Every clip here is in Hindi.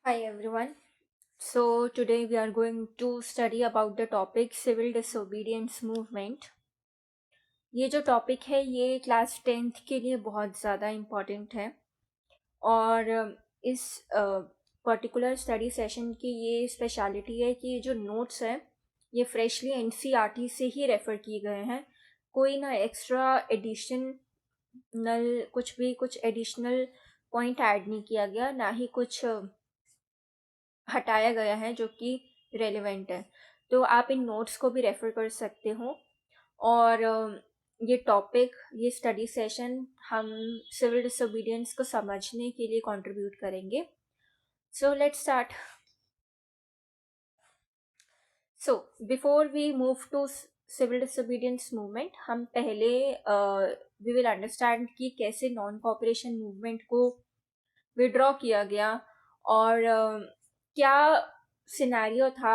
Hi everyone. So today we are going to study about the topic civil disobedience movement. ये जो टॉपिक है ये क्लास 10th के लिए बहुत ज़्यादा इम्पॉर्टेंट है और इस पर्टिकुलर स्टडी सेशन की ये स्पेशलिटी है कि ये जो नोट्स हैं ये फ्रेशली एनसीईआरटी से ही रेफ़र किए गए हैं। कोई ना एक्स्ट्रा एडिशनल कुछ एडिशनल पॉइंट ऐड नहीं किया गया, ना ही कुछ हटाया गया है जो कि रेलेवेंट है। तो आप इन नोट्स को भी रेफ़र कर सकते हो और ये टॉपिक ये स्टडी सेशन हम सिविल डिसोबीडियंस को समझने के लिए कंट्रीब्यूट करेंगे। So let's start. So before we move to civil disobedience movement, हम पहले वी विल अंडरस्टैंड कि कैसे नॉन कॉपरेशन मूवमेंट को विड्रॉ किया गया और क्या सिनेरियो था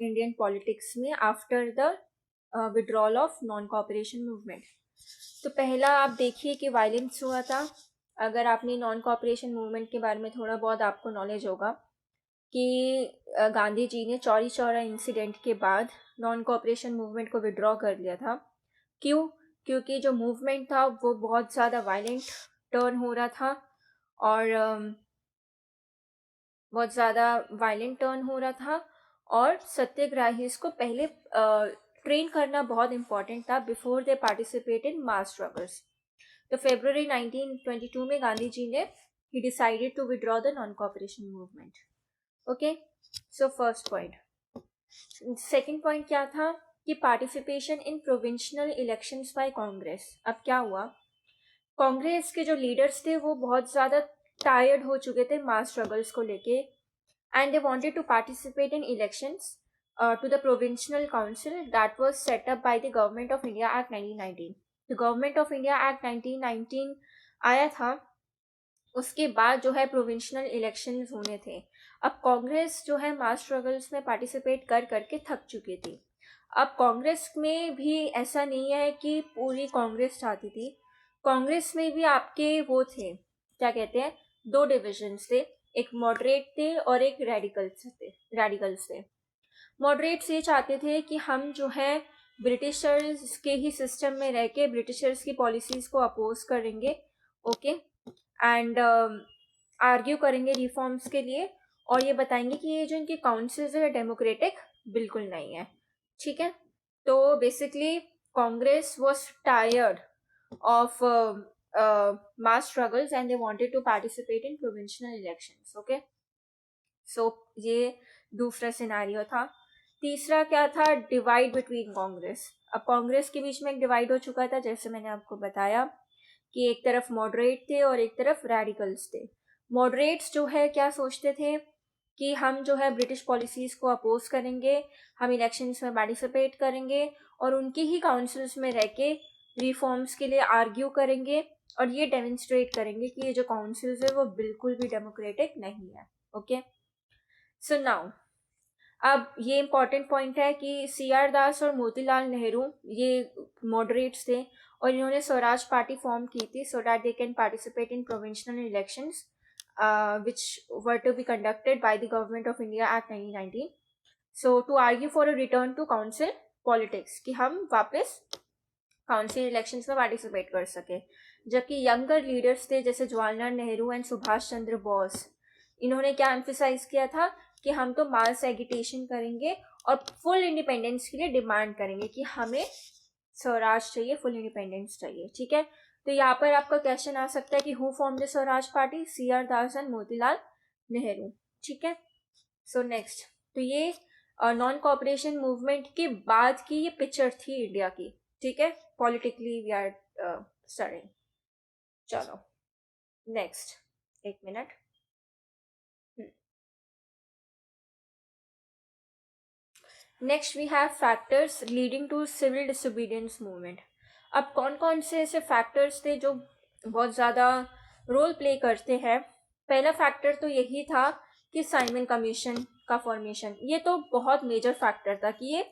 इंडियन पॉलिटिक्स में after the withdrawal of non cooperation movement. तो पहला आप देखिए कि वायलेंस हुआ था। अगर आपने नॉन कॉपरेशन मूवमेंट के बारे में थोड़ा बहुत आपको नॉलेज होगा कि गांधी जी ने चौरी चौरा इंसिडेंट के बाद नॉन कॉपरेशन मूवमेंट को विड्रॉ कर लिया था। क्यों? क्योंकि जो मूवमेंट था वो बहुत ज़्यादा वायलेंट टर्न हो रहा था और बहुत ज़्यादा वायलेंट टर्न हो रहा था और सत्याग्रहीज को पहले ट्रेन करना बहुत इम्पॉर्टेंट था before they participate in mass struggles. तो फरवरी 1922 में गांधी जी ने ही decided to withdraw the non cooperation movement. Okay, so first point. Second point क्या था कि participation in provincial elections by Congress. अब क्या हुआ, कांग्रेस के जो लीडर्स थे वो बहुत ज़्यादा टायर्ड हो चुके थे मास स्ट्रगल्स को लेके and they wanted to participate in elections to the provincial council that was set up by the government of India Act 1919. The government of India Act 1919 आया था, उसके बाद जो है प्रोविंशियल इलेक्शंस होने थे। अब कांग्रेस जो है मास स्ट्रगल्स में पार्टिसिपेट कर करके थक चुकी थी। अब कांग्रेस में भी ऐसा नहीं है कि पूरी कांग्रेस चाहती थी, कांग्रेस में भी आपके वो थे, क्या कहते हैं, दो डिविजन्स थे, एक मॉडरेट थे और एक रेडिकल्स थे। मॉडरेट्स ये चाहते थे कि हम जो है ब्रिटिशर्स के ही सिस्टम में रह के ब्रिटिशर्स की पॉलिसीज़ को अपोज करेंगे, ओके, एंड आर्ग्यू करेंगे रिफॉर्म्स के लिए और ये बताएंगे कि ये जो इनके काउंसिल्स है डेमोक्रेटिक बिल्कुल नहीं है। ठीक है, तो basically Congress was tired of mass struggles and they wanted to participate in provincial elections. Okay, so ये दूसरा सिनेरियो था। तीसरा क्या था, डिवाइड बिटवीन कांग्रेस। अब कांग्रेस के बीच में एक डिवाइड हो चुका था, जैसे मैंने आपको बताया कि एक तरफ मॉडरेट थे और एक तरफ रेडिकल्स थे। मॉडरेट्स जो है क्या सोचते थे कि हम जो है ब्रिटिश पॉलिसीज़ को अपोज करेंगे, हम इलेक्शंस में पार्टिसिपेट करेंगे और उनकी ही काउंसिल्स में रह के रिफॉर्म्स के लिए आर्ग्यू करेंगे और ये डेमोन्स्ट्रेट करेंगे कि ये जो काउंसिल्स है वो बिल्कुल भी डेमोक्रेटिक नहीं है। ओके, सो नाउ अब ये इम्पॉर्टेंट पॉइंट है कि सी आर दास और मोतीलाल नेहरू ये मॉडरेट्स थे और इन्होंने स्वराज पार्टी फॉर्म की थी so that they can participate in provincial elections which were to be conducted by the government of India Act 1919. So to argue for a return to council politics कि हम वापस काउंसिल इलेक्शंस में पार्टिसिपेट कर सके। जबकि यंगर लीडर्स थे जैसे जवाहरलाल नेहरू एंड सुभाष चंद्र बोस, इन्होंने क्या एम्फेसाइज किया था कि हम तो मास एगिटेशन करेंगे और फुल इंडिपेंडेंस के लिए डिमांड करेंगे कि हमें स्वराज चाहिए, फुल इंडिपेंडेंस चाहिए। ठीक है, तो यहाँ पर आपका क्वेश्चन आ सकता है कि who form the Swaraj party, C R Das and Motilal Nehru. ठीक है, सो नेक्स्ट, तो ये नॉन कॉपरेशन मूवमेंट के बाद की ये पिक्चर थी इंडिया की। ठीक है, पॉलिटिकली वी आर स्टडिंग। चलो नेक्स्ट, एक minute. Next we have factors leading to civil disobedience movement. अब कौन कौन से ऐसे फैक्टर्स थे जो बहुत ज़्यादा रोल प्ले करते हैं। पहला फैक्टर तो यही था कि साइमन कमीशन का फॉर्मेशन। ये तो बहुत मेजर फैक्टर था कि ये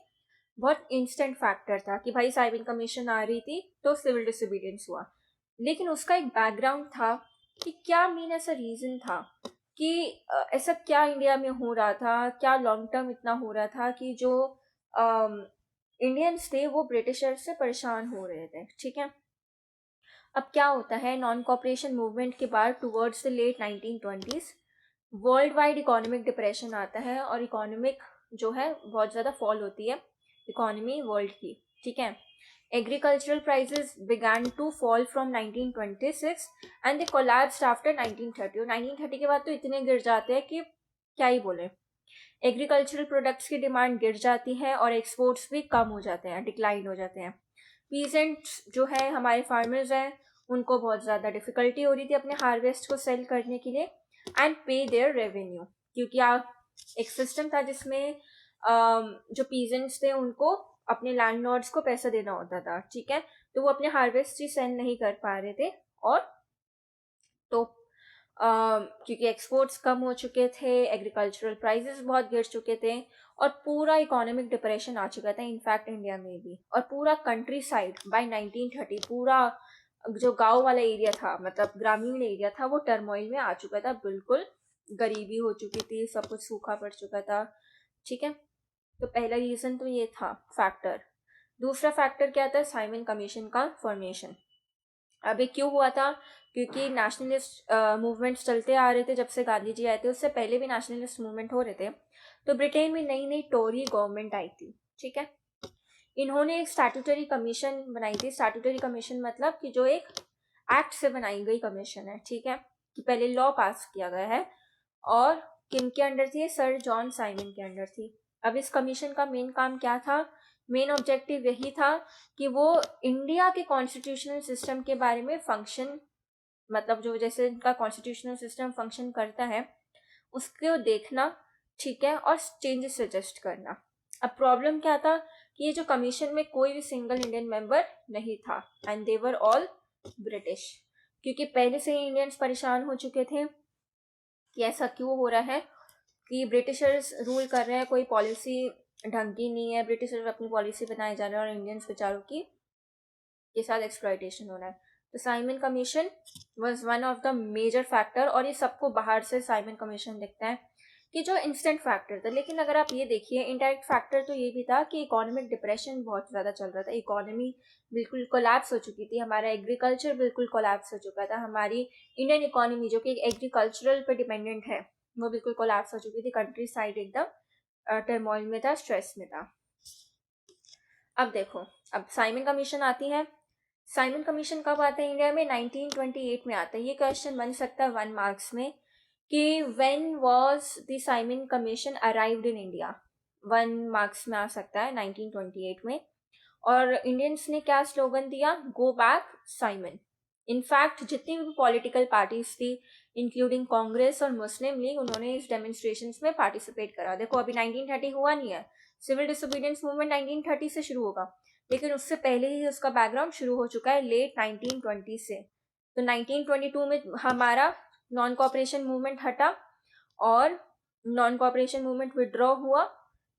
बहुत इंस्टेंट फैक्टर था कि भाई साइमन कमीशन आ रही थी तो सिविल डिसोबीडियंस हुआ। लेकिन उसका एक बैकग्राउंड था कि क्या मीन ऐसा रीज़न था कि ऐसा क्या इंडिया में हो रहा था, क्या लॉन्ग टर्म इतना हो रहा था कि जो इंडियंस थे वो ब्रिटिशर्स से परेशान हो रहे थे, ठीक है। अब क्या होता है, नॉन कॉपरेशन मूवमेंट के बाद towards the late 1920s world wide economic depression आता है और इकोनॉमिक जो है बहुत ज़्यादा फॉल होती है इकोनॉमी वर्ल्ड की, ठीक है। Agricultural prices began to fall from 1926 and they collapsed after 1930। और 1930 के बाद तो इतने गिर जाते हैं कि क्या ही बोले। एग्रीकल्चरल प्रोडक्ट्स की डिमांड गिर जाती है और एक्सपोर्ट्स भी कम हो जाते हैं, डिक्लाइन हो जाते हैं। पीजेंट्स जो है हमारे फार्मर्स हैं, उनको बहुत ज़्यादा डिफ़िकल्टी हो रही थी अपने हार्वेस्ट को सेल करने के लिए एंड पे देयर रेवेन्यू, क्योंकि एक सिस्टम था जिसमें जो पीजेंट्स थे उनको अपने लैंडलॉर्ड्स को पैसा देना होता था, ठीक है। तो वो अपने हार्वेस्ट ही सेल नहीं कर पा रहे थे और तो क्योंकि एक्सपोर्ट्स कम हो चुके थे, एग्रीकल्चरल प्राइसेस बहुत गिर चुके थे और पूरा इकोनॉमिक डिप्रेशन आ चुका था, इनफैक्ट इंडिया में भी। और पूरा कंट्री साइड बाय 1930 पूरा जो गांव वाला एरिया था, मतलब ग्रामीण एरिया था, वो टर्मोइल में आ चुका था, बिल्कुल गरीबी हो चुकी थी, सब कुछ सूखा पड़ चुका था, ठीक है। तो पहला रीज़न तो ये था फैक्टर। दूसरा फैक्टर क्या था, साइमन कमीशन का फॉर्मेशन। अब ये क्यों हुआ था, क्योंकि नेशनलिस्ट मूवमेंट्स चलते आ रहे थे जब से गांधी जी आए थे, उससे पहले भी नेशनलिस्ट मूवमेंट हो रहे थे। तो ब्रिटेन में नई नई टोरी गवर्नमेंट आई थी, ठीक है। इन्होंने एक स्टैट्यूटरी कमीशन बनाई थी। स्टैट्यूटरी कमीशन मतलब कि जो एक एक्ट से बनाई गई कमीशन है, ठीक है, कि पहले लॉ पास किया गया है और किन के अंडर थी, सर जॉन साइमन के अंडर थी। अब इस कमीशन का मेन काम क्या था, मेन ऑब्जेक्टिव यही था कि वो इंडिया के कॉन्स्टिट्यूशनल सिस्टम के बारे में फंक्शन, मतलब जो जैसे इनका कॉन्स्टिट्यूशनल सिस्टम फंक्शन करता है उसको देखना, ठीक है, और चेंजेस सजेस्ट करना। अब प्रॉब्लम क्या था कि ये जो कमीशन में कोई भी सिंगल इंडियन मेंबर नहीं था and they were all British, क्योंकि पहले से ही इंडियंस परेशान हो चुके थे कि ऐसा क्यों हो रहा है कि ब्रिटिशर्स रूल कर रहे हैं, कोई पॉलिसी ढंग की नहीं है, ब्रिटिशर्स अपनी पॉलिसी बनाए जा रहे हैं और इंडियंस बेचारों की के साथ एक्सप्लॉयटेशन हो रहा है। तो Simon commission was one of the major factor, और ये सबको बाहर से साइमन कमीशन दिखता है कि जो इंस्टेंट फैक्टर था। लेकिन अगर आप ये देखिए, इनडायरेक्ट फैक्टर तो ये भी था कि इकोनॉमिक डिप्रेशन बहुत ज़्यादा चल रहा था, इकोनॉमी बिल्कुल कोलैप्स हो चुकी थी, हमारा एग्रीकल्चर बिल्कुल कोलैप्स हो चुका था, हमारी इंडियन इकोनॉमी जो कि एग्रीकल्चरल पे डिपेंडेंट है वो बिल्कुल कोलैप्स हो चुकी थी, कंट्री साइड एकदम टर्मोइल में था, स्ट्रेस में था। अब देखो, अब साइमन कमीशन आती है। साइमन कमीशन कब आता है इंडिया में, 1928 में आता है। ये क्वेश्चन बन सकता है 1 मार्क्स में कि when was the Simon commission arrived in India, 1 marks में आ सकता है 1928 में। और इंडियंस ने क्या स्लोगन दिया, गो बैक साइमन। इनफैक्ट जितनी भी पॉलिटिकल पार्टीज थी इंक्लूडिंग कांग्रेस और मुस्लिम लीग, उन्होंने इस डेमोन्स्ट्रेशंस में पार्टिसिपेट करा। देखो अभी 1930 हुआ नहीं है, सिविल डिसोबीडियंस मूवमेंट 1930 से शुरू होगा, लेकिन उससे पहले ही उसका बैकग्राउंड शुरू हो चुका है लेट 1920 से। तो 1922 में हमारा नॉन कॉपरेशन मूवमेंट हटा और नॉन कॉपरेशन मूवमेंट विड्रॉ हुआ,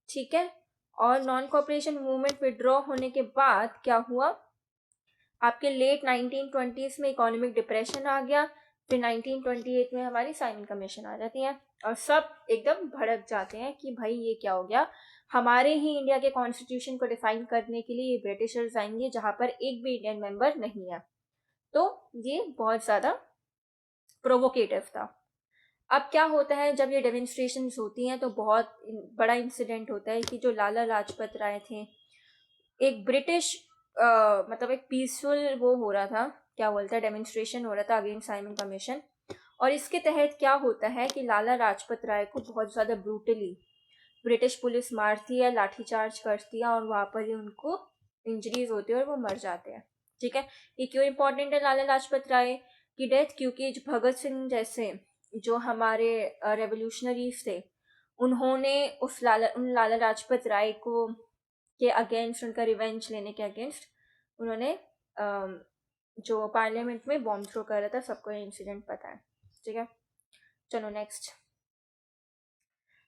ठीक है। और नॉन कॉपरेशन मूवमेंट विड्रॉ होने के बाद क्या हुआ, आपके लेट 1920s में इकोनॉमिक डिप्रेशन आ गया, फिर 1928 में हमारी साइमन कमीशन आ जाती है और सब एकदम भड़क जाते हैं कि भाई ये क्या हो गया, हमारे ही इंडिया के कॉन्स्टिट्यूशन को डिफाइन करने के लिए ये ब्रिटिशर्स आएंगे जहां पर एक भी इंडियन मेंबर नहीं है। तो ये बहुत ज़्यादा प्रोवोकेटिव था। अब क्या होता है, जब ये डेमोन्स्ट्रेशंस होती हैं तो बहुत बड़ा इंसिडेंट होता है कि जो लाला लाजपत राय थे, एक ब्रिटिश मतलब एक पीसफुल वो हो रहा था, क्या बोलता है, डेमोन्स्ट्रेशन हो रहा था अगेंस्ट साइमन कमीशन। और इसके तहत क्या होता है कि लाला लाजपत राय को बहुत ज़्यादा ब्रूटली ब्रिटिश पुलिस मारती है, लाठीचार्ज करती है और वहाँ पर ही उनको इंजरीज होती है और वो मर जाते हैं, ठीक है। ये क्यों इंपॉर्टेंट है लाला लाजपत राय की डेथ, क्योंकि भगत सिंह जैसे जो हमारे रेवोल्यूशनरीज थे, उन्होंने उन लाला लाजपत राय को के अगेंस्ट, उनका रिवेंज लेने के अगेंस्ट उन्होंने जो पार्लियामेंट में बॉम्ब थ्रो कर रहा था, सबको ये इंसिडेंट पता है, ठीक है। चलो नेक्स्ट।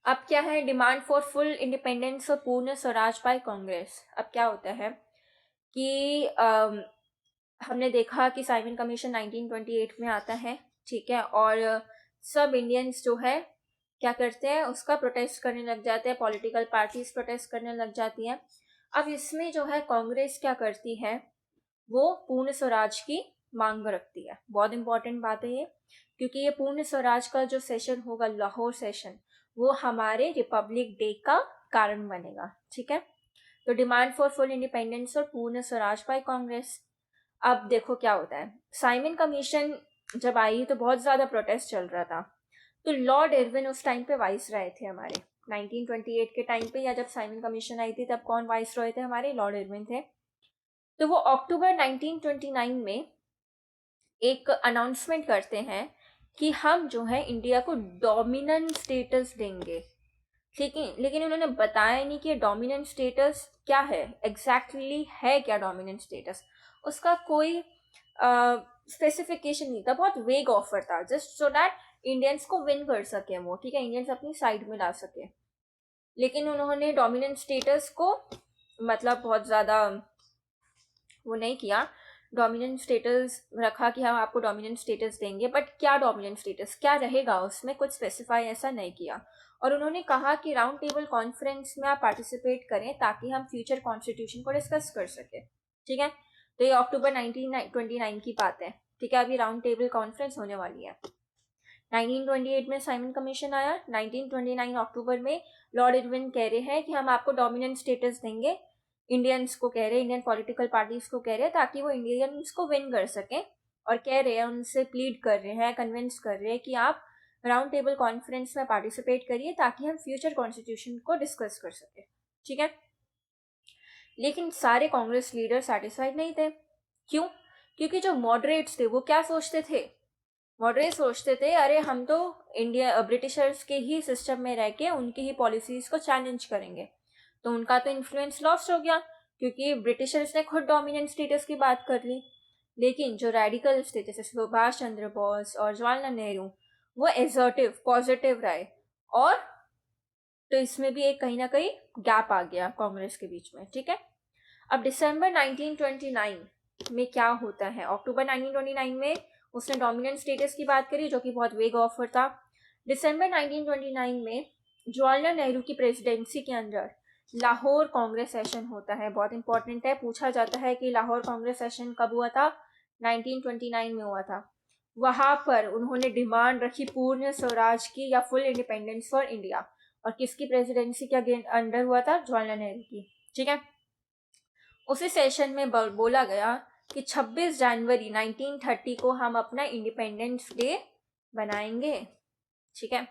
अब क्या है, डिमांड फॉर फुल इंडिपेंडेंस और पूर्ण स्वराज बाय कांग्रेस। अब क्या होता है कि हमने देखा कि साइमन कमीशन 1928 में आता है, ठीक है, और सब इंडियंस जो है क्या करते हैं, उसका प्रोटेस्ट करने लग जाते हैं, पॉलिटिकल पार्टीज प्रोटेस्ट करने लग जाती हैं। अब इसमें जो है कांग्रेस क्या करती है, वो पूर्ण स्वराज की मांग रखती है। बहुत इंपॉर्टेंट बात है ये, क्योंकि ये पूर्ण स्वराज का जो सेशन होगा, लाहौर सेशन, वो हमारे रिपब्लिक डे का कारण बनेगा। ठीक है, तो डिमांड फॉर फुल इंडिपेंडेंस और पूर्ण स्वराज बाय कांग्रेस। अब देखो क्या होता है, साइमन कमीशन जब आई तो बहुत ज्यादा प्रोटेस्ट चल रहा था। तो लॉर्ड इरविन उस टाइम पे वाइस रॉय थे हमारे, 1928 के टाइम पे, या जब साइमन कमीशन आई थी तब कौन वाइस रॉय थे हमारे, लॉर्ड इरविन थे। तो वो अक्टूबर 1929 में एक अनाउंसमेंट करते हैं कि हम जो है इंडिया को डोमिनेंट स्टेटस देंगे। लेकिन उन्होंने बताया नहीं कि डोमिनेंट स्टेटस क्या है, एग्जैक्टली है क्या डोमिनेंट स्टेटस। उसका कोई स्पेसिफिकेशन नहीं था, बहुत वेग ऑफर था, जस्ट सो दैट इंडियंस को विन कर सके वो। ठीक है, इंडियंस अपनी साइड में ला सके। लेकिन उन्होंने डोमिनेंट स्टेटस को मतलब बहुत ज़्यादा वो नहीं किया, डोमिनेंट स्टेटस रखा कि हम आपको डोमिनेंट स्टेटस देंगे, बट क्या डोमिनेंट स्टेटस क्या रहेगा उसमें कुछ स्पेसिफाई ऐसा नहीं किया। और उन्होंने कहा कि राउंड टेबल कॉन्फ्रेंस में आप पार्टिसिपेट करें ताकि हम फ्यूचर कॉन्स्टिट्यूशन को डिस्कस कर सके। ठीक है, तो ये अक्टूबर 1929 की बात है। ठीक है, अभी राउंड टेबल कॉन्फ्रेंस होने वाली है। 1928 में साइमन कमीशन आया, 1929 अक्टूबर में लॉर्ड इरविन कह रहे हैं कि हम आपको डोमिनेंट स्टेटस देंगे, इंडियंस को कह रहे हैं, इंडियन पॉलिटिकल पार्टीज को कह रहे हैं, ताकि वो इंडियंस को विन कर सकें। और कह रहे हैं, उनसे प्लीड कर रहे हैं, कन्विंस कर रहे हैं कि आप राउंड टेबल कॉन्फ्रेंस में पार्टिसिपेट करिए ताकि हम फ्यूचर कॉन्स्टिट्यूशन को डिस्कस कर सके। ठीक है, लेकिन सारे कांग्रेस लीडर सेटिस्फाइड नहीं थे। क्यों? क्योंकि जो मॉडरेट्स थे वो क्या सोचते थे, मॉडरेट सोचते थे अरे हम तो इंडिया ब्रिटिशर्स के ही सिस्टम में रह के उनकी ही पॉलिसीज को चैलेंज करेंगे, तो उनका तो इन्फ्लुएंस लॉस्ट हो गया क्योंकि ब्रिटिशर्स ने खुद डोमिनेंट स्टेटस की बात कर ली। लेकिन जो रेडिकल्स थे जैसे सुभाष चंद्र बोस और जवाहरलाल नेहरू, वो एजर्टिव पॉजिटिव रहे, और तो इसमें भी एक कहीं ना कहीं गैप आ गया कांग्रेस के बीच में। ठीक है, अब दिसंबर 1929 में क्या होता है, अक्टूबर 1929 में उसने डोमिनेंट स्टेटस की बात करी जो कि बहुत वेग ऑफर था। दिसंबर 1929 में जवाहरलाल नेहरू की प्रेसिडेंसी के अंदर लाहौर कांग्रेस सेशन होता है। बहुत इंपॉर्टेंट है, पूछा जाता है कि लाहौर कांग्रेस सेशन कब हुआ था, 1929 में हुआ था। वहां पर उन्होंने डिमांड रखी पूर्ण स्वराज की या फुल इंडिपेंडेंस फॉर इंडिया, और किसकी प्रेसिडेंसी के अंडर हुआ था, जवाहरलाल नेहरू की। ठीक है, उसी सेशन में बोला गया कि 26 जनवरी 1930 को हम अपना इंडिपेंडेंस डे बनाएंगे। ठीक है,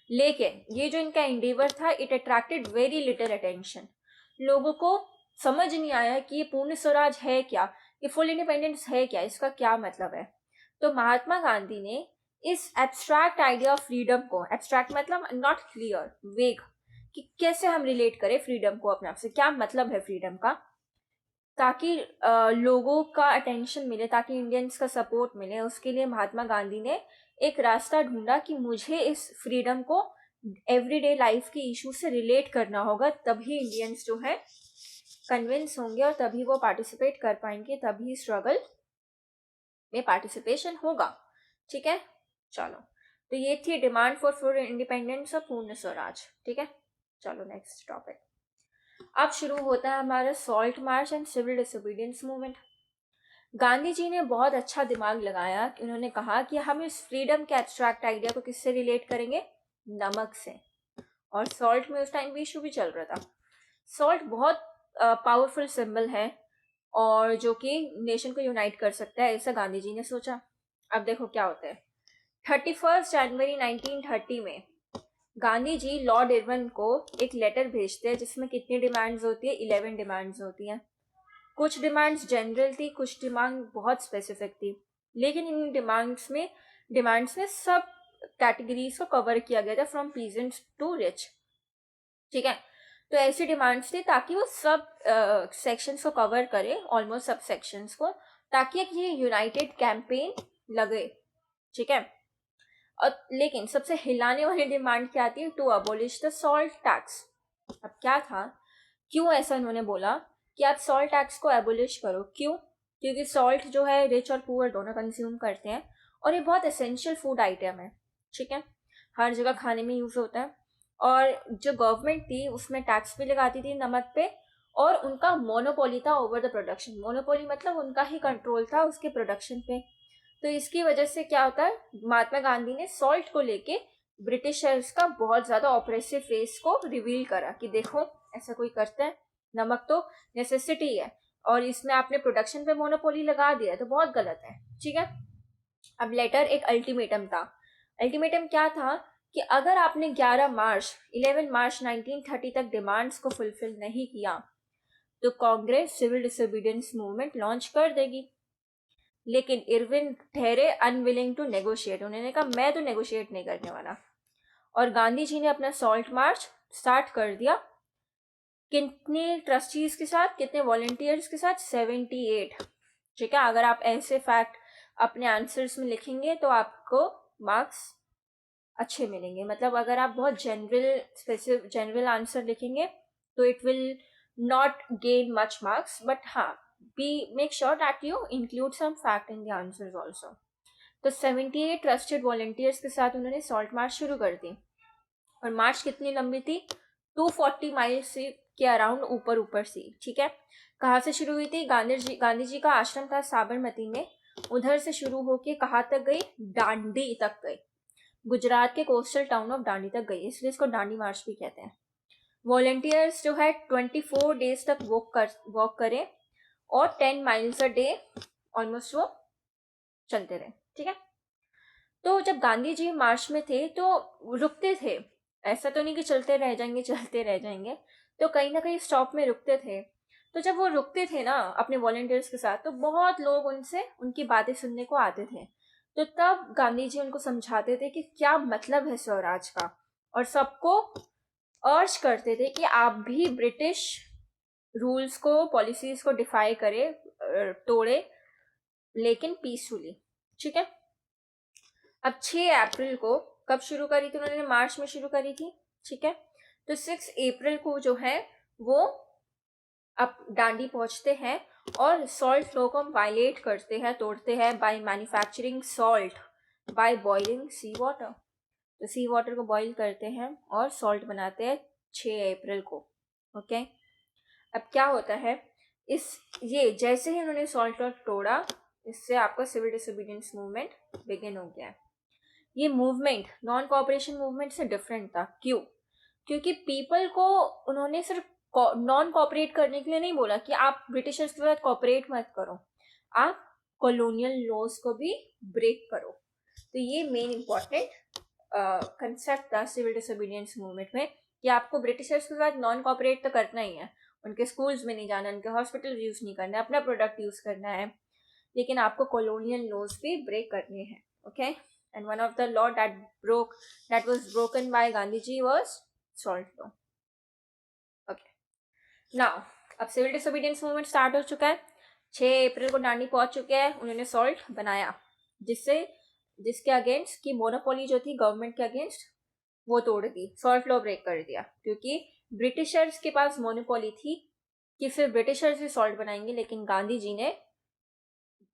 लेकिन ये जो इनका एंडेवर था, it attracted very little attention. लोगों को समझ नहीं आया कि ये पूर्ण स्वराज है क्या, ये फुल इंडिपेंडेंस है क्या, इसका क्या मतलब है। तो महात्मा गांधी ने इस एब्स्ट्रैक्ट आइडिया ऑफ फ्रीडम को, एब्स्ट्रैक्ट मतलब नॉट क्लियर, वेग, कि कैसे हम रिलेट करें फ्रीडम को अपने आप से, क्या मतलब है फ्रीडम का, ताकि लोगों का अटेंशन मिले, ताकि इंडियंस का सपोर्ट मिले, उसके लिए महात्मा गांधी ने एक रास्ता ढूंढा कि मुझे इस फ्रीडम को एवरीडे लाइफ के इशू से रिलेट करना होगा, तभी इंडियंस जो है कन्विंस होंगे और तभी वो पार्टिसिपेट कर पाएंगे, तभी स्ट्रगल में पार्टिसिपेशन होगा। ठीक है, चलो, तो ये थी डिमांड फॉर फुल इंडिपेंडेंस और पूर्ण स्वराज। ठीक है, चलो नेक्स्ट टॉपिक। अब शुरू होता है हमारा salt march and civil disobedience movement. Gandhi ji ने बहुत अच्छा दिमाग लगाया कि उन्होंने कहा कि हम इस फ्रीडम के एब्स्ट्रैक्ट आइडिया को किससे रिलेट करेंगे, नमक से। और सॉल्ट में उस टाइम भी इशू भी चल रहा था। सॉल्ट बहुत पावरफुल सिंबल है और जो कि नेशन को यूनाइट कर सकता है, ऐसा गांधी जी ने सोचा। अब देखो क्या होता है, 31 जनवरी 1930 में गांधी जी लॉर्ड इरविन को एक लेटर भेजते हैं जिसमें कितनी डिमांड्स होती है, 11 डिमांड्स होती हैं। कुछ डिमांड्स जनरल थी, कुछ डिमांड बहुत स्पेसिफिक थी, लेकिन इन डिमांड्स में सब कैटेगरीज को कवर किया गया था, फ्रॉम पीजेंट्स टू रिच। ठीक है, तो ऐसी डिमांड्स थी ताकि वो सब सेक्शंस को कवर करे, ऑलमोस्ट सब सेक्शंस को, ताकि एक ये यूनाइटेड कैंपेन लगे। ठीक है, और लेकिन सबसे हिलाने वाली डिमांड क्या थी, to abolish the salt tax. अब क्या था, क्यों ऐसा उन्होंने बोला कि आप सॉल्ट टैक्स को एबोलिश करो, क्यों? क्योंकि सॉल्ट जो है रिच और पुअर दोनों कंज्यूम करते हैं और ये बहुत एसेंशियल फूड आइटम है। ठीक है, हर जगह खाने में यूज होता है। और जो गवर्नमेंट थी उसमें टैक्स भी लगाती थी नमक पे, और उनका मोनोपोली था ओवर द प्रोडक्शन। मोनोपोली मतलब उनका ही कंट्रोल था उसके प्रोडक्शन पे। तो इसकी वजह से क्या होता है, महात्मा गांधी ने सॉल्ट को लेके ब्रिटिशर्स का बहुत ज्यादा ऑपरेसिव फेस को रिवील करा कि देखो ऐसा कोई करता है, नमक तो नेसेसिटी है और इसमें आपने प्रोडक्शन पे मोनोपोली लगा दिया तो बहुत गलत है। ठीक है, अब लेटर एक अल्टीमेटम था। अल्टीमेटम क्या था कि अगर आपने 11 मार्च 1930 तक डिमांड्स को फुलफिल नहीं किया तो Congress civil disobedience movement launch कर देगी। लेकिन इरविन ठहरे अनविलिंग टू नेगोशिएट, उन्होंने कहा मैं तो नेगोशिएट नहीं करने वाला। और गांधी जी ने अपना सॉल्ट मार्च स्टार्ट कर दिया। कितने ट्रस्टीज के साथ, कितने वॉलंटियर्स के साथ? 78। ठीक है, अगर आप ऐसे फैक्ट अपने आंसर्स में लिखेंगे तो आपको मार्क्स अच्छे मिलेंगे। मतलब अगर आप बहुत जनरल आंसर लिखेंगे तो it will not gain much marks, but हाँ, be make sure that you include some fact in the answers also. तो 78 ट्रस्टेड वॉलंटियर्स के साथ उन्होंने सॉल्ट मार्च शुरू कर दी। और मार्च कितनी लंबी थी? 240 माइल्स से के अराउंड ऊपर ऊपर सी। ठीक है, कहाँ से शुरू हुई थी? गांधी जी का आश्रम था साबरमती में, उधर से शुरू होके कहाँ तक गई? दांडी तक गई। गुजरात के कोस्टल टाउन ऑफ दांडी तक गई, इसलिए इसको दांडी मार्च भी कहते हैं। वॉलंटियर्स जो है 24 डेज तक वॉक करें और 10 माइल्स अ डे ऑलमोस्ट वो चलते रहे। ठीक है, तो जब गांधी जी मार्च में थे तो रुकते थे, ऐसा तो नहीं कि चलते रह जाएंगे, तो कहीं ना कहीं स्टॉप में रुकते थे। तो जब वो रुकते थे ना अपने वॉलंटियर्स के साथ, तो बहुत लोग उनसे उनकी बातें सुनने को आते थे। तो तब गांधी जी उनको समझाते थे कि क्या मतलब है स्वराज का, और सबको अर्ज करते थे कि आप भी ब्रिटिश रूल्स को, पॉलिसीज को डिफाई करे, तोड़े, लेकिन पीसफुली। ठीक है, अब 6 अप्रैल को कब शुरू करी थी उन्होंने? मार्च में शुरू करी थी। ठीक है, तो 6 अप्रैल को जो है वो अब दांडी पहुंचते हैं और सॉल्ट लॉ को वायलेट करते हैं, तोड़ते हैं, by manufacturing salt by boiling sea water. तो सी वाटर को बॉईल करते हैं और सॉल्ट बनाते हैं 6 अप्रैल को। ओके, अब क्या होता है, ये जैसे ही उन्होंने सॉल्ट लॉ तोड़ा, इससे आपका सिविल डिसोबीडियंस मूवमेंट बिगिन हो गया है। ये मूवमेंट नॉन कॉपरेशन मूवमेंट से डिफरेंट था। क्यों? क्योंकि पीपल को उन्होंने सिर्फ नॉन कॉपरेट करने के लिए नहीं बोला कि आप ब्रिटिशर्स के साथ कॉपरेट मत करो, आप कॉलोनियल लॉज को भी ब्रेक करो। तो ये मेन इंपॉर्टेंट कंसेप्ट था सिविल डिसोबीडियंस मूवमेंट में, कि आपको ब्रिटिशर्स के साथ नॉन कॉपरेट तो करना ही है, उनके स्कूल्स में नहीं जाना, उनके हॉस्पिटल यूज नहीं करना, अपना प्रोडक्ट यूज करना है, लेकिन आपको कॉलोनियल लॉज भी ब्रेक करने हैं। Okay, and one of the law that was broken by Gandhiji was salt law. Okay, now अब सिविल डिसोबीडियंस मूवमेंट स्टार्ट हो चुका है। 6 अप्रैल को दांडी पहुंच चुके हैं, उन्होंने सॉल्ट बनाया, जिसके अगेंस्ट की मोनोपोली जो थी गवर्नमेंट के अगेंस्ट, वो तोड़ दी, सॉल्ट लॉ ब्रेक कर दिया। क्योंकि ब्रिटिशर्स के पास मोनोपोली थी कि सिर्फ ब्रिटिशर्स ही सॉल्ट बनाएंगे, लेकिन गांधी जी ने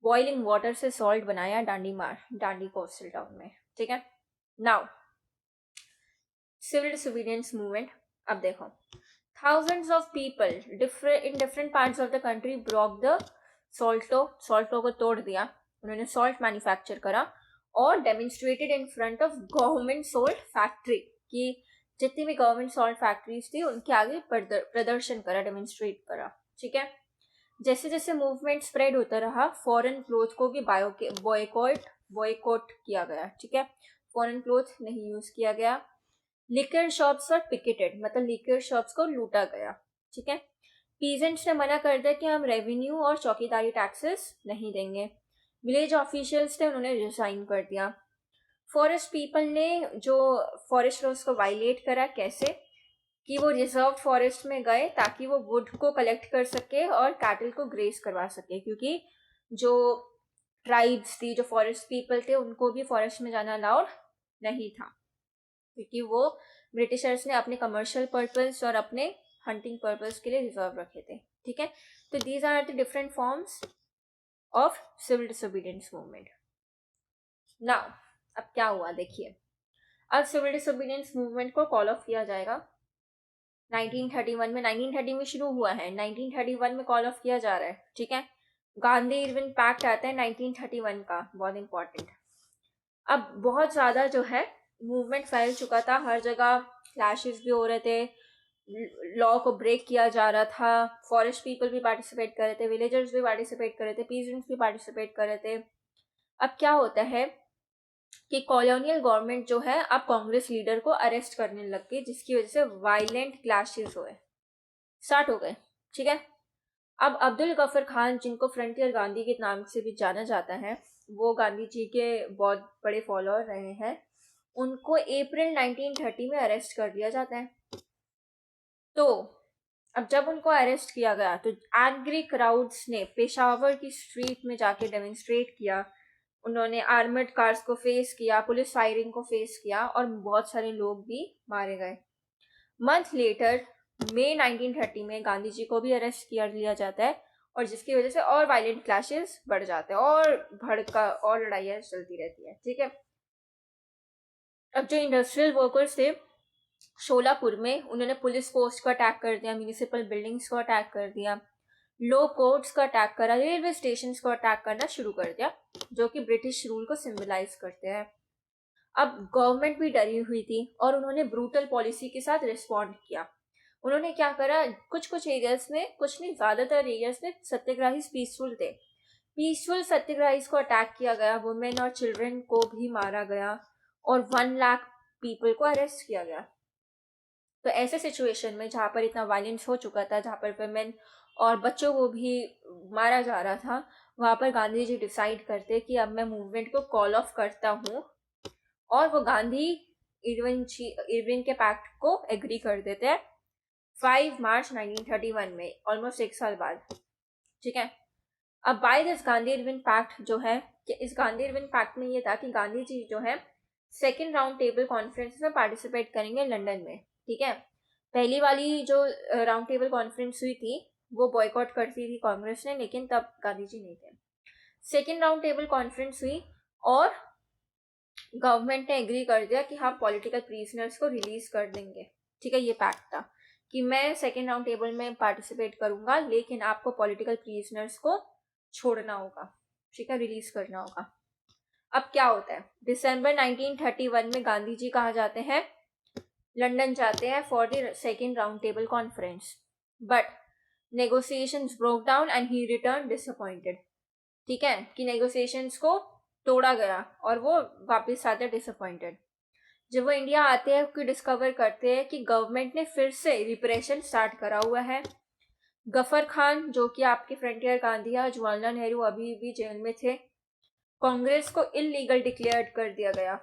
बॉइलिंग वाटर से सॉल्ट बनाया दांडी कोस्टल टाउन में। ठीक है, नाउ सिविल डिसोबीडियंस मूवमेंट। अब देखो, thousands of people in different parts of the country broke the salt law को तोड़ दिया, उन्होंने सॉल्ट मैन्युफैक्चर करा और demonstrated in front of government salt factory, कि जितनी भी गवर्नमेंट सॉल्ट फैक्ट्रीज थी उनके आगे प्रदर्शन करा, डेमोन्स्ट्रेट करा। ठीक है, जैसे जैसे मूवमेंट स्प्रेड होता रहा, फॉरेन क्लोथ को भी बॉयकॉट किया गया। ठीक है, फॉरेन क्लोथ नहीं यूज किया गया। लिकर शॉप्स और पिकेटेड, मतलब लिकर शॉप्स को लूटा गया। ठीक है, पीजेंट्स ने मना कर दिया कि हम रेवेन्यू और चौकीदारी टैक्सेस नहीं देंगे। विलेज ऑफिशियल्स थे, उन्होंने रिजाइन कर दिया। फॉरेस्ट पीपल ने जो फॉरेस्ट लॉज को वायलेट करा, कैसे कि वो रिजर्व फॉरेस्ट में गए ताकि वो वुड को कलेक्ट कर सके और कैटल को ग्रेस करवा सके, क्योंकि जो ट्राइब्स थी, जो फॉरेस्ट पीपल थे, उनको भी फॉरेस्ट में जाना अलाउड नहीं था, क्योंकि वो ब्रिटिशर्स ने अपने कमर्शियल पर्पस और अपने हंटिंग पर्पस के लिए रिजर्व रखे थे। ठीक है, तो these are the different forms of civil disobedience movement. Now अब क्या हुआ देखिए, अब सिविल डिसोबीडियंस मूवमेंट को कॉल ऑफ किया जाएगा 1931 में। 1930 में शुरू हुआ है, 1931 में कॉल ऑफ किया जा रहा है, ठीक है। गांधी इरविन पैक्ट आता है 1931 का, बहुत इंपॉर्टेंट। अब बहुत ज़्यादा जो है मूवमेंट फैल चुका था, हर जगह क्लैशेस भी हो रहे थे, लॉ को ब्रेक किया जा रहा था, फॉरेस्ट पीपल भी पार्टिसिपेट कर रहे थे, विलेजर्स भी पार्टिसिपेट कर रहे थे, पीजेंट्स भी पार्टिसिपेट कर रहे थे। अब क्या होता है कि कॉलोनियल गवर्नमेंट जो है अब कांग्रेस लीडर को अरेस्ट करने लग गई, जिसकी वजह से वायलेंट क्लैशेस हुए, स्टार्ट हो गए, ठीक है। अब अब्दुल गफर खान, जिनको फ्रंटियर गांधी के नाम से भी जाना जाता है, वो गांधी जी के बहुत बड़े फॉलोअर रहे हैं, उनको अप्रैल 1930 में अरेस्ट कर लिया जाता है। तो अब जब उनको अरेस्ट किया गया तो एंग्री क्राउड्स ने पेशावर की स्ट्रीट में जाके डेमोन्स्ट्रेट किया, उन्होंने आर्मर्ड कार्स को फेस किया, पुलिस फायरिंग को फेस किया और बहुत सारे लोग भी मारे गए। मंथ लेटर मई 1930 में गांधी जी को भी अरेस्ट किया लिया जाता है, और जिसकी वजह से और वायलेंट क्लैशेस बढ़ जाते हैं और भड़का और लड़ाइयाँ चलती रहती है, ठीक है। अब जो इंडस्ट्रियल वर्कर्स थे शोलापुर में, उन्होंने पुलिस पोस्ट को अटैक कर दिया, म्यूनिसिपल बिल्डिंग्स को अटैक कर दिया, लो कोर्ट्स को अटैक करा, रेलवे स्टेशन को अटैक करना शुरू कर दिया, जो कि ब्रिटिश रूल को सिंबलाइज करते हैं। अब गवर्नमेंट भी डरी हुई थी और उन्होंने ब्रूटल पॉलिसी के साथ रिस्पॉन्ड किया। उन्होंने क्या करा, कुछ कुछ एरियाज में, कुछ नहीं ज़्यादातर एरियाज में सत्याग्रही पीसफुल थे, पीसफुल सत्याग्रही को अटैक किया गया, वुमेन और चिल्ड्रन को भी मारा गया और 1 लाख पीपल को अरेस्ट किया गया। तो ऐसे सिचुएशन में जहाँ पर इतना वायलेंस हो चुका था, जहाँ पर वुमेन और बच्चों को भी मारा जा रहा था, वहाँ पर गांधी जी डिसाइड करते कि अब मैं मूवमेंट को कॉल ऑफ करता हूँ, और वो गांधी इरविन के पैक्ट को एग्री कर देते हैं 5 मार्च 1931 में, ऑलमोस्ट 1 साल बाद, ठीक है। अब by this Gandhi Irwin pact जो है, कि इस गांधी इरविन पैक्ट में ये था कि गांधी जी जो है सेकेंड राउंड टेबल कॉन्फ्रेंस में पार्टिसिपेट करेंगे लंदन में, ठीक है। पहली वाली जो राउंड टेबल कॉन्फ्रेंस हुई थी वो बॉयकॉट करती थी कांग्रेस ने, लेकिन तब गांधी जी नहीं थे। सेकेंड राउंड टेबल कॉन्फ्रेंस हुई और गवर्नमेंट ने एग्री कर दिया कि हाँ पॉलिटिकल प्रिजनर्स को रिलीज कर देंगे, ठीक है। ये पैक्ट था कि मैं सेकेंड राउंड टेबल में पार्टिसिपेट करूंगा, लेकिन आपको पॉलिटिकल प्रिजनर्स को छोड़ना होगा, ठीक है, रिलीज करना होगा। अब क्या होता है, दिसंबर 1931 में गांधी जी कहाँ जाते हैं, लंदन जाते हैं for the second round table conference, but negotiations broke down and he return disappointed, ठीक है, कि नेगोशिएशंस को तोड़ा गया और वो वापस आते हैं डिसअपॉइंटेड। जब वो इंडिया आते हैं कि डिस्कवर करते हैं कि गवर्नमेंट ने फिर से रिप्रेशन स्टार्ट करा हुआ है। गफर खान जो कि आपके फ्रंटियर गांधी और जवाहरलाल नेहरू अभी भी जेल में थे, कांग्रेस को इलीगल डिक्लेयर कर दिया गया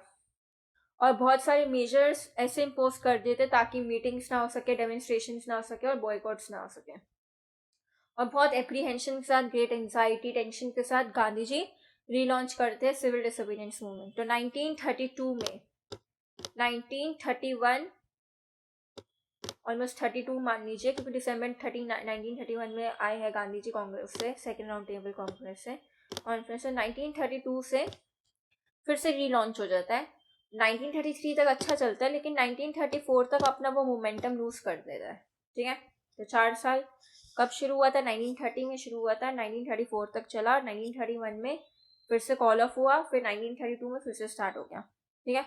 और बहुत सारे मेजर्स ऐसे इम्पोज कर दिए थे ताकि मीटिंग्स ना हो सके, डेमोन्स्ट्रेशंस ना हो सके और बॉयकॉट्स ना हो सके। और बहुत एप्रीहेंशन के साथ, ग्रेट एंजाइटी, टेंशन के साथ गांधी जी रीलॉन्च करते हैं सिविल डिसोबीडियंस मूवमेंट। तो 1932 में, 1931 ऑलमोस्ट 32 मान लीजिए, क्योंकि दिसंबर 1931 में आए हैं गांधी जी कांग्रेस से, सेकेंड राउंड टेबल कांग्रेस से कॉन्फ्रेंस से, 1932 से फिर से रीलॉन्च हो जाता है। 1933 तक अच्छा चलता है, लेकिन 1934 तक अपना वो मोमेंटम लूज कर देता है, ठीक है। तो 4 साल कब शुरू हुआ था, 1930 में शुरू हुआ था, 1934 तक चला, 1931 में फिर से कॉल ऑफ हुआ, फिर 1932 में फिर से स्टार्ट हो गया, ठीक है।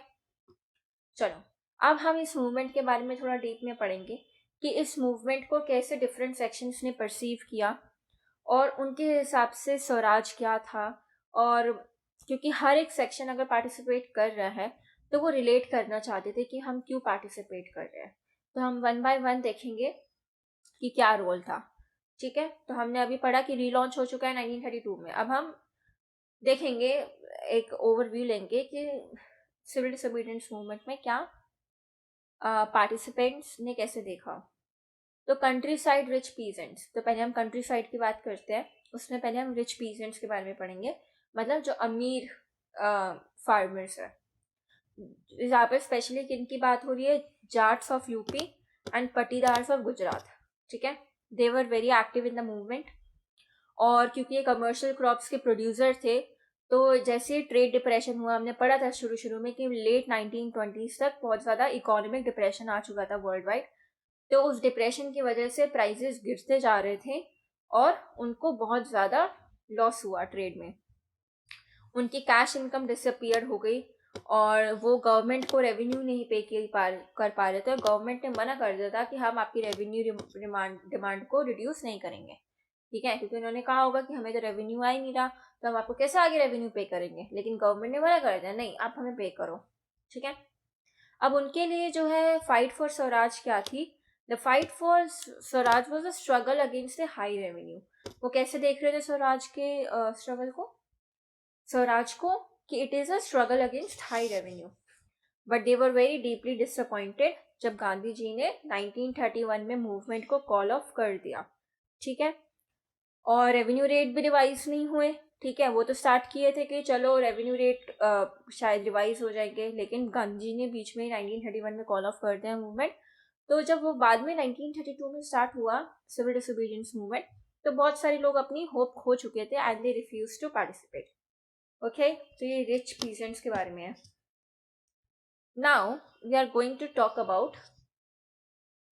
चलो अब हम इस मूवमेंट के बारे में थोड़ा डीप में पढ़ेंगे कि इस मूवमेंट को कैसे डिफरेंट सेक्शंस ने परसीव किया और उनके हिसाब से स्वराज क्या था। और क्योंकि हर एक सेक्शन अगर पार्टिसिपेट कर रहा है तो वो रिलेट करना चाहते थे कि हम क्यों पार्टिसिपेट कर रहे हैं, तो हम 1 बाय 1 देखेंगे कि क्या रोल था, ठीक है। तो हमने अभी पढ़ा कि रीलॉन्च हो चुका है 1932 में। अब हम देखेंगे, एक ओवरव्यू लेंगे कि सिविल डिसोबीडियंस मूवमेंट में क्या पार्टिसिपेंट्स ने कैसे देखा। तो कंट्री साइड रिच पीजेंट्स, तो पहले हम कंट्री साइड की बात करते हैं, उसमें पहले हम रिच पीजेंट्स के बारे में पढ़ेंगे, मतलब जो अमीर फार्मर्स है। यहाँ पर स्पेशली किन की बात हो रही है, Jats of UP and Patidars of Gujarat, ठीक है। They were very active in the movement, और क्योंकि ये कमर्शियल क्रॉप्स के प्रोड्यूसर थे तो जैसे ट्रेड डिप्रेशन हुआ, हमने पढ़ा था शुरू में कि लेट 1920s तक बहुत ज़्यादा इकोनॉमिक डिप्रेशन आ चुका था वर्ल्ड वाइड। तो उस डिप्रेशन की वजह से प्राइसेस गिरते जा रहे थे और उनको बहुत ज़्यादा लॉस हुआ ट्रेड में। उनकी कैश इनकम डिसअपियर हो गई और वो गवर्नमेंट को रेवेन्यू नहीं पे कर पा रहे थे, और गवर्नमेंट ने मना कर दिया था कि हम आपकी रेवेन्यू डिमांड को रिड्यूस नहीं करेंगे, ठीक है, क्योंकि उन्होंने कहा होगा कि हमें तो रेवेन्यू आ ही नहीं रहा, तो हम आपको कैसे आगे रेवेन्यू पे करेंगे। लेकिन गवर्नमेंट ने मना कर दिया, नहीं आप हमें पे करो, ठीक है। अब उनके लिए जो है फाइट फॉर स्वराज क्या थी? The fight for Swaraj was a struggle against the high revenue. वो कैसे देख रहे थे स्वराज के स्ट्रगल को, स्वराज को, कि it is a struggle against high revenue. But they were very deeply disappointed जब गांधी जी ने 1931 में मूवमेंट को कॉल ऑफ कर दिया, ठीक है। और रेवेन्यू रेट भी रिवाइज नहीं हुए, ठीक है। वो तो स्टार्ट किए थे कि चलो रेवेन्यू रेट शायद रिवाइज हो जाएंगे, लेकिन गांधी जी ने बीच में 1931 में कॉल ऑफ कर दिया मूवमेंट। तो जब वो बाद में 1932 में स्टार्ट हुआ सिविल डिसोबीडियंस मूवमेंट, तो बहुत सारे लोग अपनी होप खो चुके थे and they refuse to participate. Okay, तो ये रिच पीजेंट्स के बारे में है। Now we are going to talk about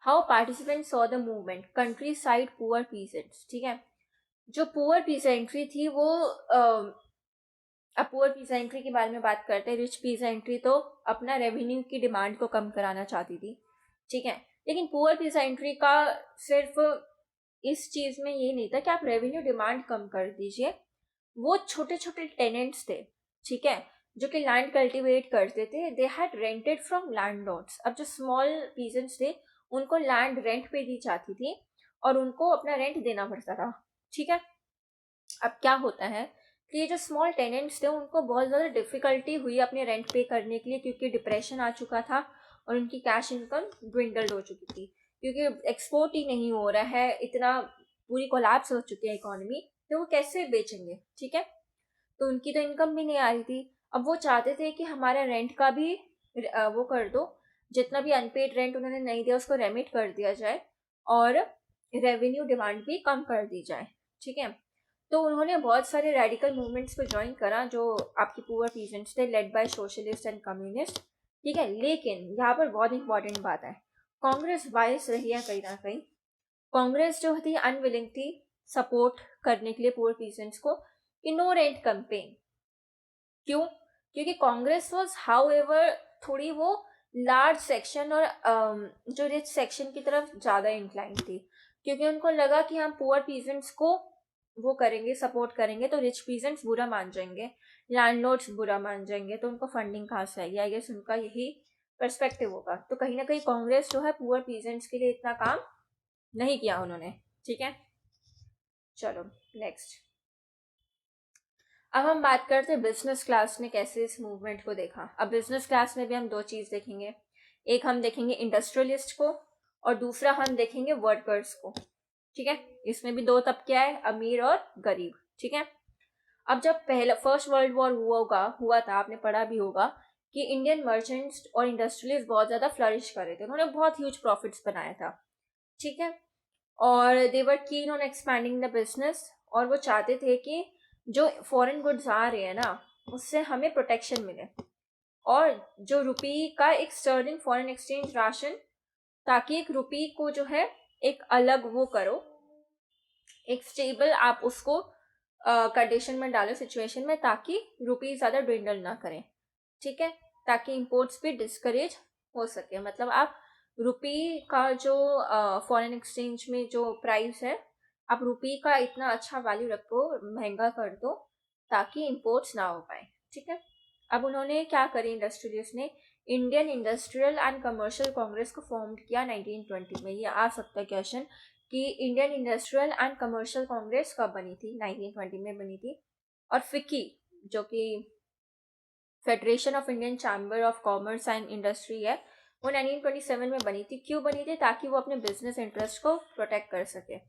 how participants saw the movement, countryside poor peasants, ठीक है। जो पुअर पीजेंट्री थी वो अब पुअर पीजेंट्री के बारे में बात करते हैं। रिच पीजेंट्री तो अपना रेवेन्यू की डिमांड को कम कराना चाहती थी, ठीक है। लेकिन पुअर पीजेंट्री का सिर्फ इस चीज में ये नहीं था कि आप रेवेन्यू डिमांड कम कर दीजिए। वो छोटे छोटे टेनेंट्स थे, ठीक है, जो कि लैंड कल्टीवेट करते थे। They had rented from landlords. अब जो स्मॉल पीजेंट्स थे उनको लैंड रेंट पे दी जाती थी और उनको अपना रेंट देना पड़ता था, ठीक है। अब क्या होता है कि ये जो स्मॉल टेनेंट्स थे उनको बहुत ज़्यादा डिफिकल्टी हुई अपने रेंट पे करने के लिए, क्योंकि डिप्रेशन आ चुका था और उनकी कैश इनकम ड्विंडल्ड हो चुकी थी, क्योंकि एक्सपोर्ट ही नहीं हो रहा है, इतना पूरी कोलैप्स हो चुकी है इकोनॉमी, तो वो कैसे बेचेंगे, ठीक है। तो उनकी तो इनकम भी नहीं आ रही थी। अब वो चाहते थे कि हमारा रेंट का भी वो कर दो, जितना भी अनपेड रेंट उन्होंने नहीं दिया उसको रेमिट कर दिया जाए और रेवेन्यू डिमांड भी कम कर दी जाए, ठीक है। तो उन्होंने बहुत सारे रेडिकल मूवमेंट्स को ज्वाइन करा जो आपकी पुअर पीजेंट्स थे, led by socialist and communist, ठीक है। लेकिन यहाँ पर बहुत इंपॉर्टेंट बात है, कांग्रेस बायस रही है कहीं ना कहीं। कांग्रेस जो थी अनविलिंग थी सपोर्ट करने के लिए पुअर पीजेंट्स को कि नो रेंट कैंपेन। क्यों? क्योंकि कांग्रेस वॉज हाउ एवर थोड़ी वो लार्ज सेक्शन और जो रिच सेक्शन की तरफ ज़्यादा इंक्लाइन थी, क्योंकि उनको लगा कि हम पुअर पीजेंट्स को वो करेंगे, सपोर्ट करेंगे तो रिच पीजेंट्स बुरा मान जाएंगे, लैंडलॉर्ड्स बुरा मान जाएंगे, तो उनको फंडिंग कहाँ से आएगी। आई गेस उनका यही पर्सपेक्टिव होगा। तो कहीं ना कहीं कांग्रेस जो है पुअर पीजेंट्स के लिए इतना काम नहीं किया उन्होंने, ठीक है। चलो नेक्स्ट, अब हम बात करते हैं बिजनेस क्लास ने कैसे इस मूवमेंट को देखा। अब बिजनेस क्लास में भी हम दो चीज देखेंगे, एक हम देखेंगे इंडस्ट्रियलिस्ट को और दूसरा हम देखेंगे वर्कर्स को, ठीक है। इसमें भी दो तबके आए, अमीर और गरीब, ठीक है। अब जब पहला फर्स्ट वर्ल्ड वॉर हुआ था, आपने पढ़ा भी होगा कि इंडियन मर्चेंट्स और इंडस्ट्रियलिस्ट बहुत ज्यादा फ्लरिश कर रहे थे, उन्होंने बहुत ह्यूज प्रॉफिट्स बनाया था, ठीक है। और दे वर keen on expanding the business, और वो चाहते थे कि जो फॉरेन गुड्स आ रहे हैं ना उससे हमें प्रोटेक्शन मिले, और जो रुपी का एक स्टर्लिंग फॉरेन एक्सचेंज राशन, ताकि एक रुपी को जो है एक अलग वो करो, एक स्टेबल आप उसको कंडीशन में डालो, सिचुएशन में, ताकि रुपी ज़्यादा ड्विंडल ना करें, ठीक है, ताकि इंपोर्ट्स भी डिस्करेज हो सके। मतलब आप रुपी का जो फॉरेन एक्सचेंज में जो प्राइस है, आप रुपी का इतना अच्छा वैल्यू रखो, महंगा कर दो, ताकि इंपोर्ट्स ना हो पाए, ठीक है। अब उन्होंने क्या करी, इंडस्ट्रियलिस्ट ने Indian industrial and commercial Congress को फॉर्म किया 1920 में। ये आ सकता है क्वेश्चन कि Indian industrial and commercial Congress कब बनी थी, 1920 में बनी थी। और फिक्की जो कि federation of Indian chamber of commerce and industry है, वो 1927 में बनी थी। क्यों बनी थी? ताकि वो अपने बिजनेस इंटरेस्ट को प्रोटेक्ट कर सके।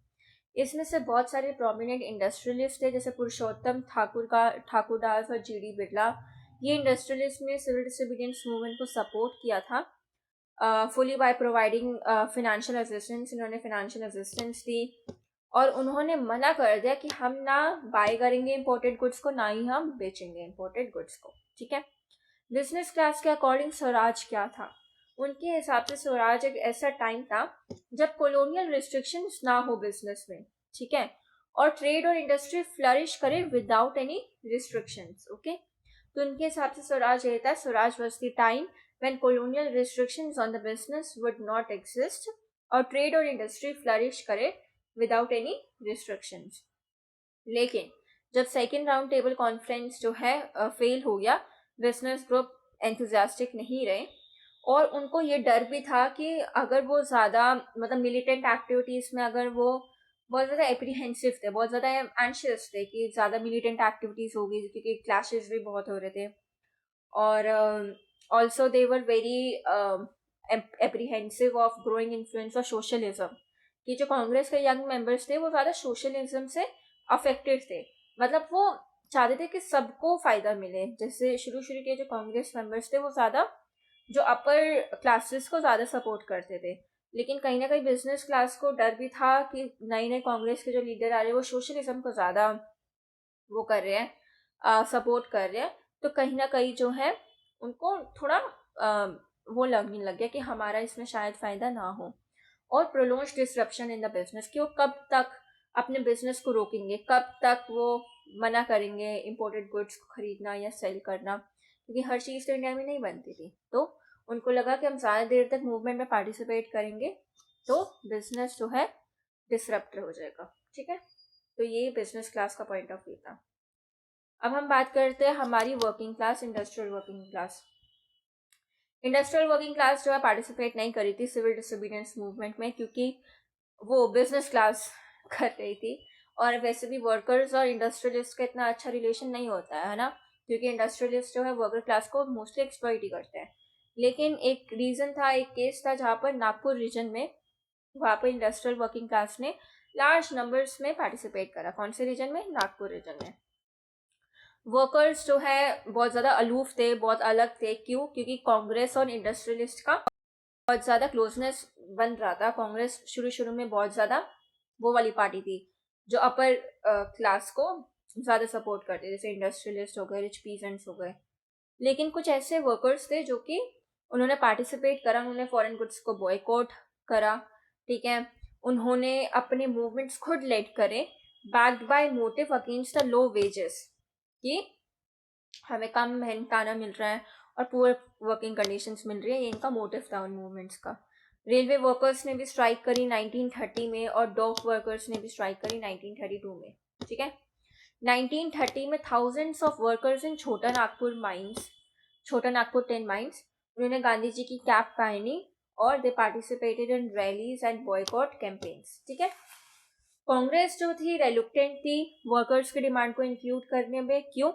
इसमें से बहुत सारे प्रोमिनेंट इंडस्ट्रियलिस्ट थे, जैसे पुरुषोत्तम ठाकुरदास और जीडी बिरला। ये इंडस्ट्रियलिस्ट ने सिविल डिसोबीडियंस मूवमेंट को सपोर्ट किया था fully by providing financial assistance. इन्होंने फाइनेंशियल असिस्टेंस दी और उन्होंने मना कर दिया कि हम ना बाय करेंगे इम्पोर्टेड गुड्स को, ना ही हम बेचेंगे इम्पोर्टेड गुड्स को, ठीक है। बिजनेस क्लास के अकॉर्डिंग स्वराज क्या था? उनके हिसाब से स्वराज एक ऐसा टाइम था जब कॉलोनियल रिस्ट्रिक्शंस ना हो बिजनेस में, ठीक है, और ट्रेड और इंडस्ट्री फ्लरिश करे विदाउट एनी रिस्ट्रिक्शंस, ओके। तो उनके हिसाब से स्वराज ये था, Swaraj was the time when colonial restrictions on the business would not exist और ट्रेड और इंडस्ट्री फ्लरिश करे विदाउट एनी रिस्ट्रिक्शंस। लेकिन जब सेकेंड राउंड टेबल कॉन्फ्रेंस जो है फेल हो गया, बिजनेस ग्रुप एंथुजियास्टिक नहीं रहे और उनको ये डर भी था कि अगर वो ज़्यादा मतलब मिलिटेंट एक्टिविटीज़ में अगर वो बहुत ज़्यादा एप्रीहेंसिव थे, बहुत ज़्यादा एंशियस थे कि ज़्यादा मिलिटेंट एक्टिविटीज़ होगी, क्योंकि क्लैशेस भी बहुत हो रहे थे। और also they were very apprehensive of growing influence of socialism, कि जो कांग्रेस के यंग मेंबर्स थे वो ज़्यादा सोशलिज्म से अफेक्टेड थे। मतलब वो चाहते थे कि सबको फ़ायदा मिले। जैसे शुरू शुरू के जो कांग्रेस मेंबर्स थे वो ज़्यादा जो अपर क्लासेस को ज़्यादा सपोर्ट करते थे, लेकिन कहीं ना कहीं बिजनेस क्लास को डर भी था कि नए नए कांग्रेस के जो लीडर आ रहे हैं वो सोशलिज्म को ज़्यादा वो कर रहे हैं, सपोर्ट कर रहे हैं। तो कहीं ना कहीं जो है उनको थोड़ा वो लगने लग गया कि हमारा इसमें शायद फ़ायदा ना हो। और prolonged disruption in the business, कि वो कब तक अपने बिजनेस को रोकेंगे, कब तक वो मना करेंगे इम्पोर्टेड गुड्स को खरीदना या सेल करना, क्योंकि हर चीज़ तो इंडिया में नहीं बनती थी। तो उनको लगा कि हम ज़्यादा देर तक मूवमेंट में पार्टिसिपेट करेंगे तो बिजनेस जो है डिसरप्ट हो जाएगा, ठीक है। तो ये बिजनेस क्लास का पॉइंट ऑफ व्यू था। अब हम बात करते हैं हमारी working class, industrial working class. Industrial working class जो है पार्टिसिपेट नहीं करी थी सिविल डिसोबीडियंस मूवमेंट में, क्योंकि वो बिजनेस क्लास कर रही थी। और वैसे भी वर्कर्स और इंडस्ट्रियलिस्ट का इतना अच्छा रिलेशन नहीं होता है ना, क्योंकि इंडस्ट्रियलिस्ट जो है वर्कर क्लास को मोस्टली एक्सप्लॉइट ही करते हैं। लेकिन एक रीज़न था, एक केस था जहाँ पर नागपुर रीजन में, वहाँ पर इंडस्ट्रियल वर्किंग क्लास ने लार्ज नंबर्स में पार्टिसिपेट करा। कौन से रीजन में? नागपुर रीजन में। वर्कर्स जो है बहुत ज़्यादा अलूफ थे, बहुत अलग थे। क्यों? क्योंकि कांग्रेस और इंडस्ट्रियलिस्ट का बहुत ज़्यादा क्लोजनेस बन रहा था। कांग्रेस शुरू शुरू में बहुत ज़्यादा वो वाली पार्टी थी जो अपर क्लास को ज़्यादा सपोर्ट करते, जैसे इंडस्ट्रियलिस्ट हो गए, रिच पीजेंट्स हो गए। लेकिन कुछ ऐसे वर्कर्स थे जो कि उन्होंने पार्टिसिपेट करा, उन्होंने फॉरेन गुड्स को बॉयकॉट करा, ठीक है। उन्होंने अपने मूवमेंट्स खुद लेड करे, backed by motive against the low wages, कि हमें कम मेहनताना मिल रहा है और पुअर वर्किंग कंडीशंस मिल रही है। ये इनका मोटिव था उन मूवमेंट्स का। रेलवे वर्कर्स ने भी स्ट्राइक करी 1930 में और डॉक वर्कर्स ने भी स्ट्राइक करी 1932 में, ठीक है। 1930 में थाउजेंड्स ऑफ वर्कर्स इन छोटा नागपुर माइंस, छोटा नागपुर टिन माइंस, उन्होंने गांधी जी की कैप पहनी और they participated in rallies and boycott campaigns, ठीक है। कांग्रेस जो थी रेलुक्टेंट थी वर्कर्स की डिमांड को इंक्लूड करने में। क्यों?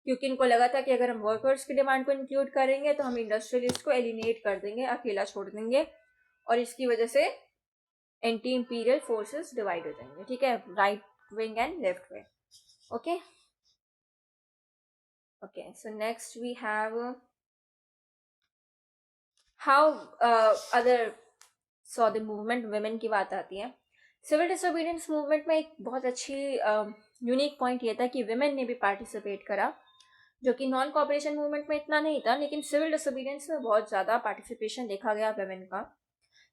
क्योंकि इनको लगा था कि अगर हम वर्कर्स की डिमांड को इंक्लूड करेंगे तो हम इंडस्ट्रियलिस्ट को एलिमिनेट कर देंगे, अकेला छोड़ देंगे, और इसकी वजह से एंटी इंपीरियल फोर्सेस डिवाइड हो जाएंगे, ठीक है, right wing and left wing, okay. Okay, so next we have how other saw the movement, women की बात आती है। सिविल डिसोबीडियंस मूवमेंट में एक बहुत अच्छी यूनिक पॉइंट ये था कि विमेन ने भी पार्टिसिपेट करा, जो कि नॉन कॉपरेशन मूवमेंट में इतना नहीं था, लेकिन सिविल डिसोबीडियंस में बहुत ज़्यादा पार्टिसिपेशन देखा गया वेमेन का।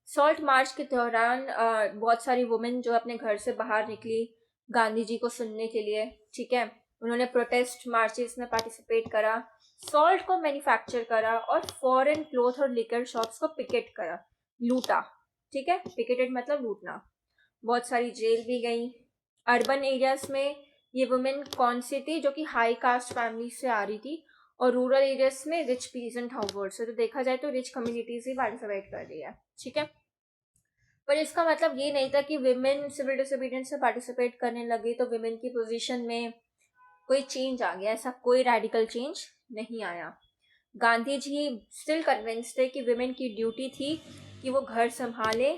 सॉल्ट मार्च के दौरान बहुत सारी वुमेन जो अपने घर से बाहर निकली गांधी जी को सुनने के लिए, ठीक है। उन्होंने प्रोटेस्ट मार्चेस में पार्टिसिपेट करा, सॉल्ट को मैन्युफैक्चर करा और फॉरेन क्लोथ और लिकर शॉप्स को पिकेट करा, लूटा, ठीक है। पिकेटेड मतलब लूटना। बहुत सारी जेल भी गई। अर्बन एरियाज में ये वुमेन कौन सी थी? जो कि हाई कास्ट फैमिली से आ रही थी, और रूरल एरियाज में रिच पीजेंट हाउसहोल्ड से। तो देखा जाए तो रिच कम्युनिटीज ही पार्टिसिपेट कर रही है, ठीक है। पर इसका मतलब ये नहीं था कि विमेन सिविल डिसोबीडियंस से पार्टिसिपेट करने लगी तो विमेन की पोजीशन में कोई चेंज आ गया। ऐसा कोई रेडिकल चेंज नहीं आया। गांधी जी स्टिल कन्विंस थे कि विमेन की ड्यूटी थी कि वो घर संभाले,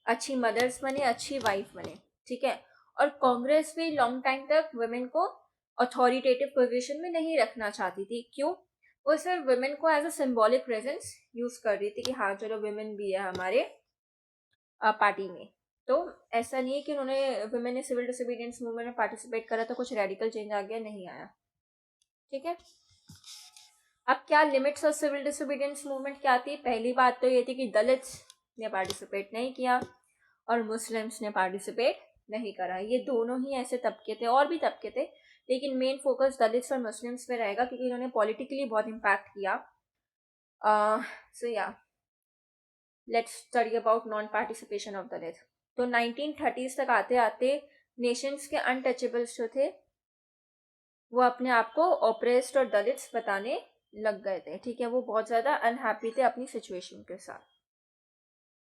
अच्छी मदर्स बने, अच्छी वाइफ बने, ठीक है। और कांग्रेस भी लॉन्ग टाइम तक वुमेन को अथॉरिटेटिव पोजीशन में नहीं रखना चाहती थी। क्यों? वो सिर्फ वुमेन को as a symbolic presence use कर रही थी कि हाँ चलो वुमेन भी है हमारे पार्टी में, तो ऐसा नहीं है कि उन्होंने वुमेन ने सिविल डिसोबीडियंस मूवमेंट में पार्टिसिपेट करा तो कुछ रेडिकल चेंज आ गया, नहीं आया। ठीक है, अब क्या limits of civil disobedience movement क्या थी? पहली बात तो ये थी कि दलित्स ने पार्टिसिपेट नहीं किया और मुस्लिम्स ने पार्टिसिपेट नहीं करा। ये दोनों ही ऐसे तबके थे, और भी तबके थे, लेकिन मेन फोकस दलित्स और मुस्लिम्स पे रहेगा क्योंकि इन्होंने पॉलिटिकली बहुत इम्पैक्ट किया। सो या let's study about non participation of Dalit. तो 1930s तक आते आते नेशंस के अनटचेबल्स जो थे वो अपने आप को ऑप्रेस्ड और दलित्स बताने लग गए थे। ठीक है, वो बहुत ज़्यादा अनहैप्पी थे अपनी सिचुएशन के साथ।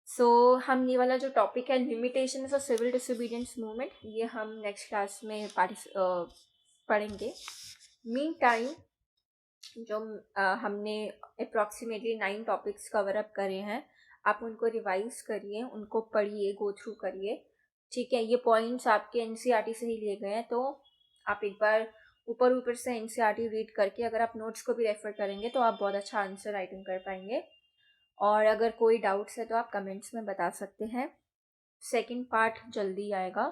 सो हम ये वाला जो टॉपिक है limitations of civil disobedience movement, ये हम नेक्स्ट क्लास में पढ़ेंगे। मीन टाइम जो हमने अप्रॉक्सीमेटली 9 टॉपिक्स कवर अप करे हैं, आप उनको रिवाइज करिए, उनको पढ़िए, गो थ्रू करिए। ठीक है, ये पॉइंट्स आपके एनसीईआरटी से ही लिए गए हैं, तो आप एक बार ऊपर से एनसीईआरटी रीड करके अगर आप नोट्स को भी रेफर करेंगे तो आप बहुत अच्छा आंसर राइटिंग कर पाएंगे। और अगर कोई डाउट्स है तो आप कमेंट्स में बता सकते हैं। सेकंड पार्ट जल्दी आएगा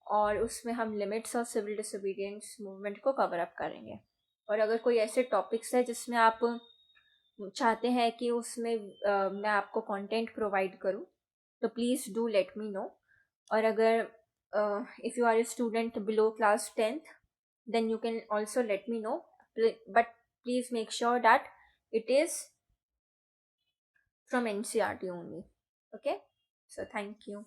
और उसमें हम limits of civil disobedience movement को कवर अप करेंगे। और अगर कोई ऐसे टॉपिक्स है जिसमें आप चाहते हैं कि उसमें मैं आपको कंटेंट प्रोवाइड करूं तो please do let me know. और अगर if you are a student below class 10th then you can also let me know, but please make sure that it is from NCERT only. Okay, so thank you.